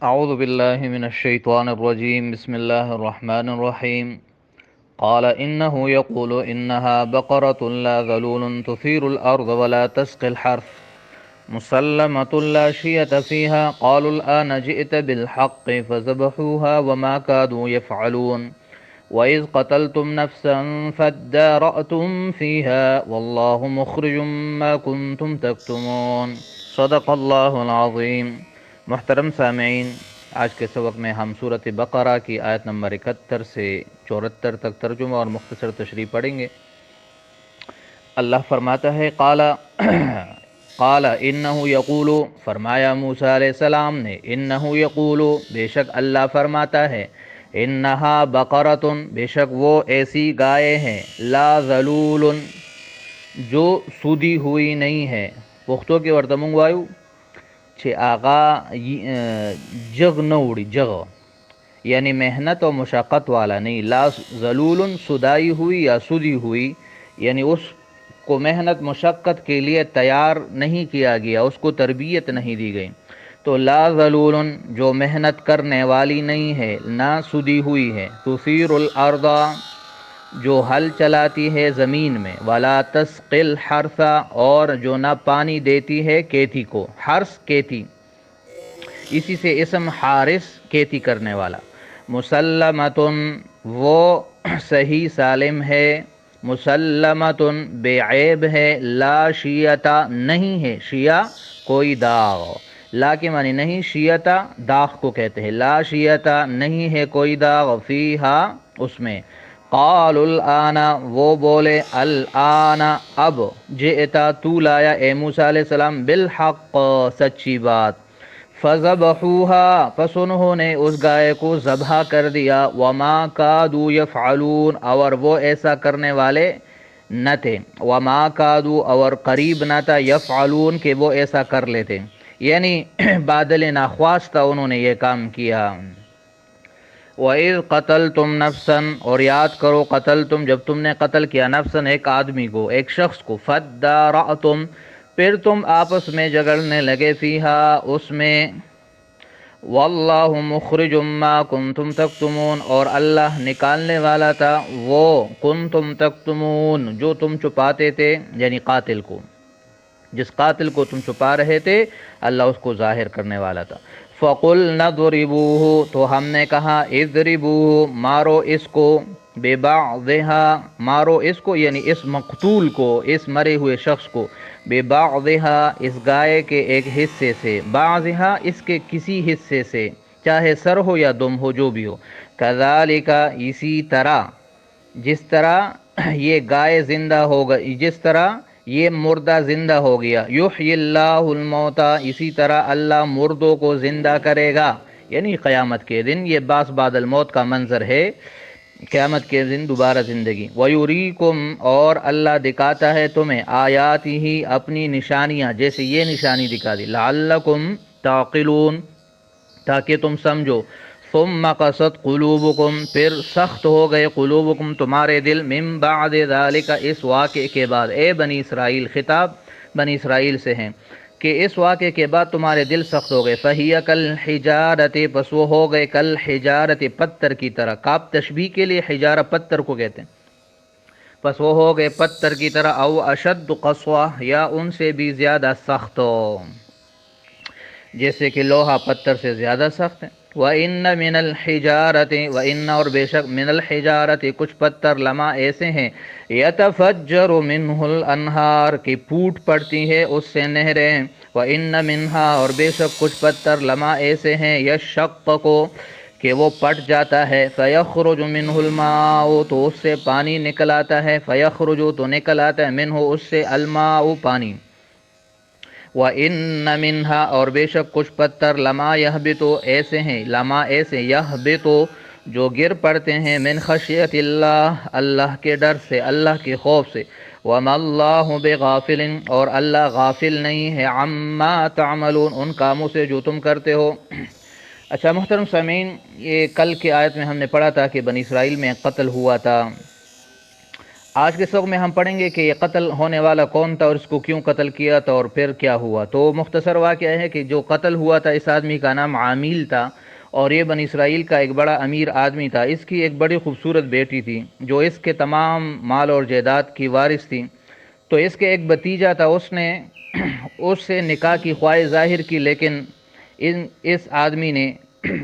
أعوذ بالله من الشيطان الرجيم بسم الله الرحمن الرحيم قال إنه يقول إنها بقرة لا ذلول تثير الأرض ولا تسقي الحرث مسلمة لا شية فيها قالوا الآن جئت بالحق فذبحوها وما كادوا يفعلون وإذ قتلتم نفسا فادارأتم فيها والله مخرج ما كنتم تكتمون صدق اللہ العظیم۔ محترم سامعین، آج کے سبق میں ہم سورۃ بقرہ کی آیت نمبر 71 سے 74 تک ترجمہ اور مختصر تشریح پڑھیں گے۔ اللہ فرماتا ہے قال انہ یقول، فرمایا موسیٰ علیہ السلام نے، انہ یقول، بے شک اللہ فرماتا ہے، انہا بقرۃ، بے شک وہ ایسی گائے ہیں، لا ذلول، جو سودی ہوئی نہیں ہے۔ پختو کے ورتمنگ وایو چھے آغا جگ نہ اڑی، جگ یعنی محنت اور مشقت والا نہیں، لا ذلول سدائی ہوئی یا سدی ہوئی، یعنی اس کو محنت مشقت کے لیے تیار نہیں کیا گیا، اس کو تربیت نہیں دی گئی۔ تو لا ذلول جو محنت کرنے والی نہیں ہے، نہ سدی ہوئی ہے، تثیر الارض جو ہل چلاتی ہے زمین میں، ولا تسقی الحرث اور جو نہ پانی دیتی ہے کھیتی کو، حرث کھیتی، اسی سے اسم حارث کھیتی کرنے والا۔ مسلمتن وہ صحیح سالم ہے، مسلمتن بے عیب ہے، لا شیعتا نہیں ہے، شیعہ کوئی داغ، لا کے معنی نہیں، شیعتا داغ کو کہتے ہیں، لا شیعتا نہیں ہے کوئی داغ، فیہا اس میں، قال الآن وہ بولے، الآن اب، جئتا تو لایا اے موسیٰ علیہ السلام، بالحق سچی بات، فذبحوها پس انہوں نے اس گائے کو ذبح کر دیا، وما کادوا یفعلون اور وہ ایسا کرنے والے نہ تھے، وما کادوا اور قریب نہ تھا، یفعلون کہ وہ ایسا کر لیتے، یعنی بادل ناخواستہ انہوں نے یہ کام کیا۔ وَإِذْ قَتَلْتُمْ نَفْسًا اور یاد کرو قتلتم جب تم نے قتل کیا، نفساً ایک آدمی کو، ایک شخص کو، فَادَّارَأْتُمْ پھر تم آپس میں جھگڑنے لگے، فیہا اس میں، واللہ مخرج ما کنتم تکتمون اور اللہ نکالنے والا تھا وہ کنتم تکتمون جو تم چھپاتے تھے، یعنی قاتل کو، جس قاتل کو تم چھپا رہے تھے اللہ اس کو ظاہر کرنے والا تھا۔ فَقُلْنَا اضْرِبُوهُ تو ہم نے کہا اضربوه مارو اس کو، بِبَعْضِهَا مارو اس کو یعنی اس مقتول کو، اس مرے ہوئے شخص کو، بِبَعْضِهَا اس گائے کے ایک حصے سے، بعضها اس کے کسی حصے سے، چاہے سر ہو یا دم ہو جو بھی ہو، كَذَلِكَ اسی طرح، جس طرح یہ گائے زندہ ہوگا، جس طرح یہ مردہ زندہ ہو گیا، یحیی اللہ الموتى اسی طرح اللہ مردوں کو زندہ کرے گا، یعنی قیامت کے دن، یہ بعث بعد الموت کا منظر ہے، قیامت کے دن دوبارہ زندگی۔ وَيُرِيكُمْ اور اللہ دکھاتا ہے تمہیں، آیاتہ اپنی نشانیاں، جیسے یہ نشانی دکھا دی، لعلکم تعقلون تاکہ تم سمجھو، ثم قست قلوبکم پھر سخت ہو گئے، قلوبکم تمہارے دل، من بعد ذالک اس واقعے کے بعد، اے بنی اسرائیل، خطاب بنی اسرائیل سے ہیں کہ اس واقعے کے بعد تمہارے دل سخت ہو گئے، فہی کالحجارۃ پس وہ ہو گئے، کالحجارۃ پتھر کی طرح، کاف تشبیہ کے لیے حجارہ پتھر کو کہتے ہیں، پس وہ ہو گئے پتھر کی طرح، او اشد قسوہ یا ان سے بھی زیادہ سخت ہو، جیسے کہ لوہا پتھر سے زیادہ سخت ہے۔ وَإِنَّ مِنَ الْحِجَارَةِ وَإِنَّ اور بے شک من الحجارت کچھ پتھر لما ایسے ہیں، يَتَفَجَّرُ مِنْهُ الْأَنْهَارُ کہ پھوٹ پڑتی ہے اس سے نہریں، وَإِنَّ مِنْهَا اور بے شک کچھ پتھر لما ایسے ہیں، يَشَّقَّقُ کہ وہ پٹ جاتا ہے، فَيَخْرُجُ مِنْهُ الْمَاءُ تو اس سے پانی نکل آتا ہے، فَيَخْرُجُ تو نکل آتا ہے، مِنْهُ اس سے، الْمَاءُ پانی، وَإِنَّ مِنْهَا اور بے شک کچھ پتھر لما يَهْبِطُ ایسے ہیں، لما ایسے يَهْبِطُ جو گر پڑتے ہیں، من خشیت اللہ اللہ کے ڈر سے، اللہ کے خوف سے، وَمَا اللَّهُ بِغَافِلٍ اور اللہ غافل نہیں ہے، عَمَّا تَعْمَلُونَ ان کاموں سے جو تم کرتے ہو۔ اچھا محترم سامعین، یہ کل کی آیت میں ہم نے پڑھا تھا کہ بنی اسرائیل میں قتل ہوا تھا، آج کے سبق میں ہم پڑھیں گے کہ یہ قتل ہونے والا کون تھا اور اس کو کیوں قتل کیا تھا اور پھر کیا ہوا۔ تو مختصر واقعہ ہے کہ جو قتل ہوا تھا اس آدمی کا نام عامیل تھا، اور یہ بنی اسرائیل کا ایک بڑا امیر آدمی تھا۔ اس کی ایک بڑی خوبصورت بیٹی تھی جو اس کے تمام مال اور جائیداد کی وارث تھی۔ تو اس کے ایک بھتیجا تھا، اس نے اس سے نکاح کی خواہش ظاہر کی، لیکن اس آدمی نے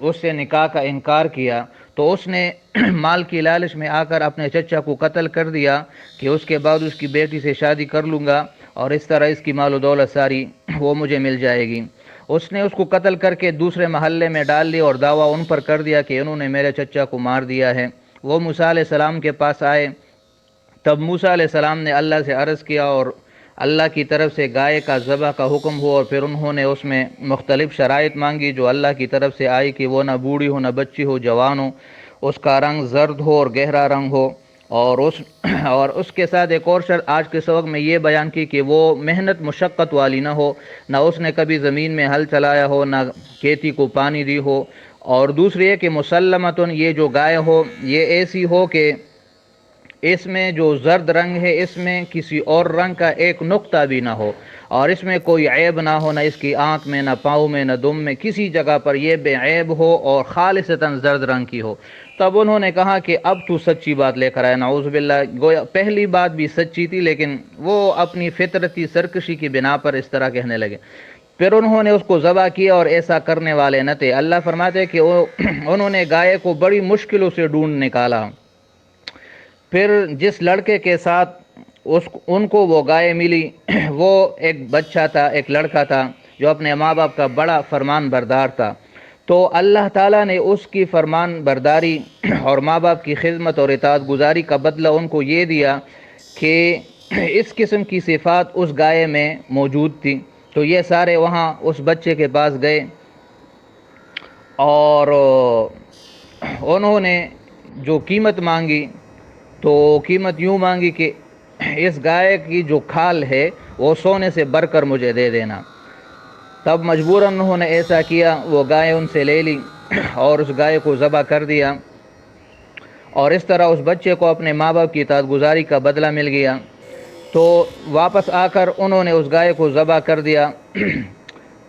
اس سے نکاح کا انکار کیا۔ تو اس نے مال کی لالچ میں آ کر اپنے چچا کو قتل کر دیا کہ اس کے بعد اس کی بیٹی سے شادی کر لوں گا اور اس طرح اس کی مال و دولت ساری وہ مجھے مل جائے گی۔ اس نے اس کو قتل کر کے دوسرے محلے میں ڈال دیا اور دعویٰ ان پر کر دیا کہ انہوں نے میرے چچا کو مار دیا ہے۔ وہ موسیٰ علیہ السلام کے پاس آئے، تب موسیٰ علیہ السلام نے اللہ سے عرض کیا اور اللہ کی طرف سے گائے کا ذبح کا حکم ہوا، اور پھر انہوں نے اس میں مختلف شرائط مانگی جو اللہ کی طرف سے آئی کہ وہ نہ بوڑھی ہو، نہ بچی ہو، جوان ہو، اس کا رنگ زرد ہو اور گہرا رنگ ہو، اور اس کے ساتھ ایک اور شرط آج کے سبق میں یہ بیان کی کہ وہ محنت مشقت والی نہ ہو، نہ اس نے کبھی زمین میں ہل چلایا ہو، نہ کھیتی کو پانی دی ہو، اور دوسری یہ کہ مسلمتن، یہ جو گائے ہو یہ ایسی ہو کہ اس میں جو زرد رنگ ہے اس میں کسی اور رنگ کا ایک نقطہ بھی نہ ہو، اور اس میں کوئی عیب نہ ہو، نہ اس کی آنکھ میں، نہ پاؤں میں، نہ دم میں، کسی جگہ پر یہ بے عیب ہو اور خالصتاً زرد رنگ کی ہو۔ تب انہوں نے کہا کہ اب تو سچی بات لے کر آئے، نعوذ باللہ، گویا پہلی بات بھی سچی تھی لیکن وہ اپنی فطرتی سرکشی کی بنا پر اس طرح کہنے لگے۔ پھر انہوں نے اس کو ذبح کیا، اور ایسا کرنے والے نہ تھے۔ اللہ فرماتے کہ انہوں نے گائے کو بڑی مشکلوں سے ڈھونڈ نکالا۔ پھر جس لڑکے کے ساتھ ان کو وہ گائے ملی وہ ایک بچہ تھا، ایک لڑکا تھا جو اپنے ماں باپ کا بڑا فرمان بردار تھا۔ تو اللہ تعالیٰ نے اس کی فرمان برداری اور ماں باپ کی خدمت اور اطاعت گزاری کا بدلہ ان کو یہ دیا کہ اس قسم کی صفات اس گائے میں موجود تھی۔ تو یہ سارے وہاں اس بچے کے پاس گئے اور انہوں نے جو قیمت مانگی تو قیمت یوں مانگی کہ اس گائے کی جو کھال ہے وہ سونے سے بھر کر مجھے دے دینا۔ تب مجبوراً انہوں نے ایسا کیا، وہ گائے ان سے لے لی اور اس گائے کو ذبح کر دیا، اور اس طرح اس بچے کو اپنے ماں باپ کی اطاعت گزاری کا بدلہ مل گیا۔ تو واپس آ کر انہوں نے اس گائے کو ذبح کر دیا۔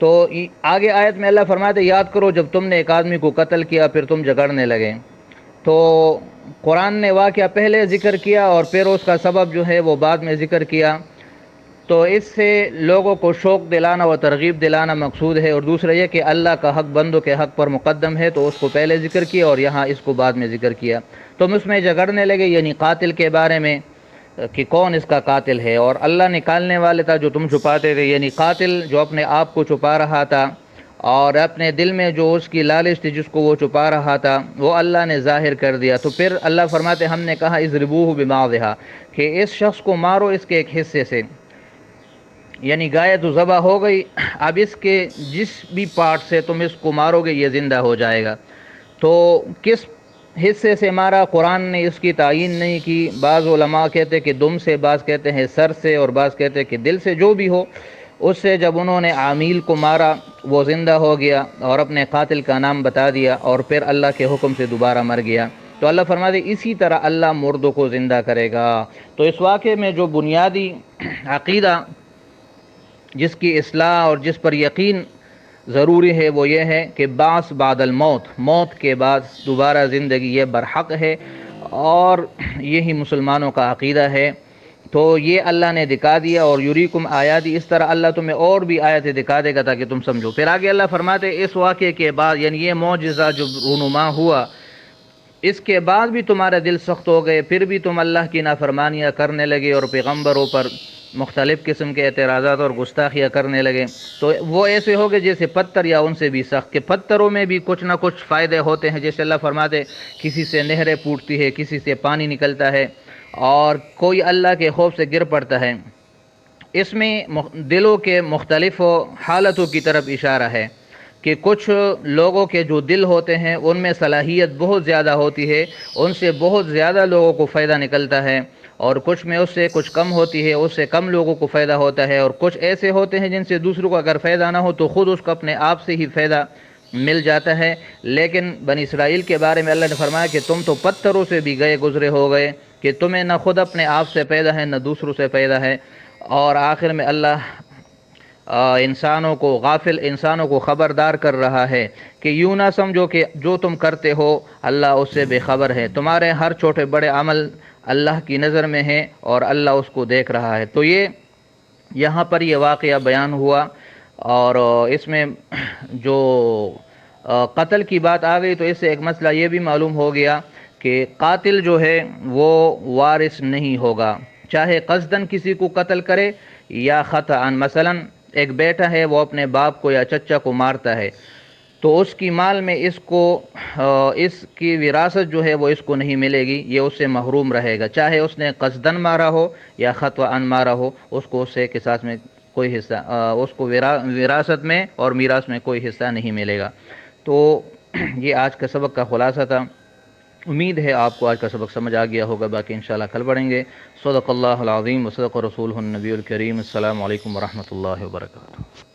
تو آگے آیت میں اللہ فرماتے یاد کرو جب تم نے ایک آدمی کو قتل کیا پھر تم جھگڑنے لگے۔ تو قرآن نے واقعہ پہلے ذکر کیا اور پھر اس کا سبب جو ہے وہ بعد میں ذکر کیا۔ تو اس سے لوگوں کو شوق دلانا و ترغیب دلانا مقصود ہے، اور دوسرا یہ کہ اللہ کا حق بندوں کے حق پر مقدم ہے تو اس کو پہلے ذکر کیا اور یہاں اس کو بعد میں ذکر کیا۔ تم اس میں جھگڑنے لگے، یعنی قاتل کے بارے میں کہ کون اس کا قاتل ہے، اور اللہ نکالنے والے تھا جو تم چھپاتے تھے، یعنی قاتل جو اپنے آپ کو چھپا رہا تھا اور اپنے دل میں جو اس کی لالچ تھی جس کو وہ چھپا رہا تھا وہ اللہ نے ظاہر کر دیا۔ تو پھر اللہ فرماتے ہم نے کہا اضربوہ ببعضھا، کہ اس شخص کو مارو اس کے ایک حصے سے، یعنی گائے تو ذبح ہو گئی، اب اس کے جس بھی پارٹ سے تم اس کو مارو گے یہ زندہ ہو جائے گا۔ تو کس حصے سے مارا قرآن نے اس کی تعین نہیں کی، بعض علماء کہتے ہیں کہ دم سے، بعض کہتے ہیں سر سے، اور بعض کہتے ہیں کہ دل سے، جو بھی ہو اس سے جب انہوں نے عامیل کو مارا وہ زندہ ہو گیا اور اپنے قاتل کا نام بتا دیا اور پھر اللہ کے حکم سے دوبارہ مر گیا۔ تو اللہ فرماتے اسی طرح اللہ مردوں کو زندہ کرے گا۔ تو اس واقعے میں جو بنیادی عقیدہ جس کی اصلاح اور جس پر یقین ضروری ہے وہ یہ ہے کہ بعث بعد الموت، موت کے بعد دوبارہ زندگی، یہ برحق ہے اور یہی مسلمانوں کا عقیدہ ہے۔ تو یہ اللہ نے دکھا دیا، اور یریکم آیاتی، اس طرح اللہ تمہیں اور بھی آیتیں دکھا دے گا تاکہ تم سمجھو۔ پھر آگے اللہ فرماتے اس واقعے کے بعد، یعنی یہ معجزہ جو رونما ہوا اس کے بعد بھی تمہارے دل سخت ہو گئے، پھر بھی تم اللہ کی نافرمانیاں کرنے لگے اور پیغمبروں پر مختلف قسم کے اعتراضات اور گستاخیاں کرنے لگے۔ تو وہ ایسے ہو گئے جیسے پتھر یا ان سے بھی سخت، کہ پتھروں میں بھی کچھ نہ کچھ فائدے ہوتے ہیں، جیسے اللہ فرماتے کسی سے نہریں پھوٹتی ہے، کسی سے پانی نکلتا ہے، اور کوئی اللہ کے خوف سے گر پڑتا ہے۔ اس میں دلوں کے مختلف حالتوں کی طرف اشارہ ہے کہ کچھ لوگوں کے جو دل ہوتے ہیں ان میں صلاحیت بہت زیادہ ہوتی ہے، ان سے بہت زیادہ لوگوں کو فائدہ نکلتا ہے، اور کچھ میں اس سے کچھ کم ہوتی ہے، اس سے کم لوگوں کو فائدہ ہوتا ہے، اور کچھ ایسے ہوتے ہیں جن سے دوسروں کو اگر فائدہ نہ ہو تو خود اس کو اپنے آپ سے ہی فائدہ مل جاتا ہے۔ لیکن بنی اسرائیل کے بارے میں اللہ نے فرمایا کہ تم تو پتھروں سے بھی گئے گزرے ہو گئے، کہ تمہیں نہ خود اپنے آپ سے پیدا ہے نہ دوسروں سے پیدا ہے، اور آخر میں اللہ انسانوں کو، غافل انسانوں کو خبردار کر رہا ہے کہ یوں نہ سمجھو کہ جو تم کرتے ہو اللہ اس سے بے خبر ہے، تمہارے ہر چھوٹے بڑے عمل اللہ کی نظر میں ہیں اور اللہ اس کو دیکھ رہا ہے۔ تو یہ یہاں پر یہ واقعہ بیان ہوا، اور اس میں جو قتل کی بات آ گئی تو اس سے ایک مسئلہ یہ بھی معلوم ہو گیا کہ قاتل جو ہے وہ وارث نہیں ہوگا، چاہے قصدن کسی کو قتل کرے یا خطأً۔ مثلا ایک بیٹا ہے، وہ اپنے باپ کو یا چچا کو مارتا ہے، تو اس کی مال میں اس کی وراثت جو ہے وہ اس کو نہیں ملے گی، یہ اس سے محروم رہے گا، چاہے اس نے قصدن مارا ہو یا خطأً مارا ہو، اس سے قصاص میں کوئی حصہ، اس کو وراثت میں اور میراث میں کوئی حصہ نہیں ملے گا۔ تو یہ آج کا سبق کا خلاصہ تھا۔ امید ہے آپ کو آج کا سبق سمجھ آ گیا ہوگا، باقی انشاءاللہ کل پڑھیں گے۔ صدق اللہ العظیم و صدق رسولہ النبی الکریم۔ السلام علیکم ورحمۃ اللہ وبرکاتہ۔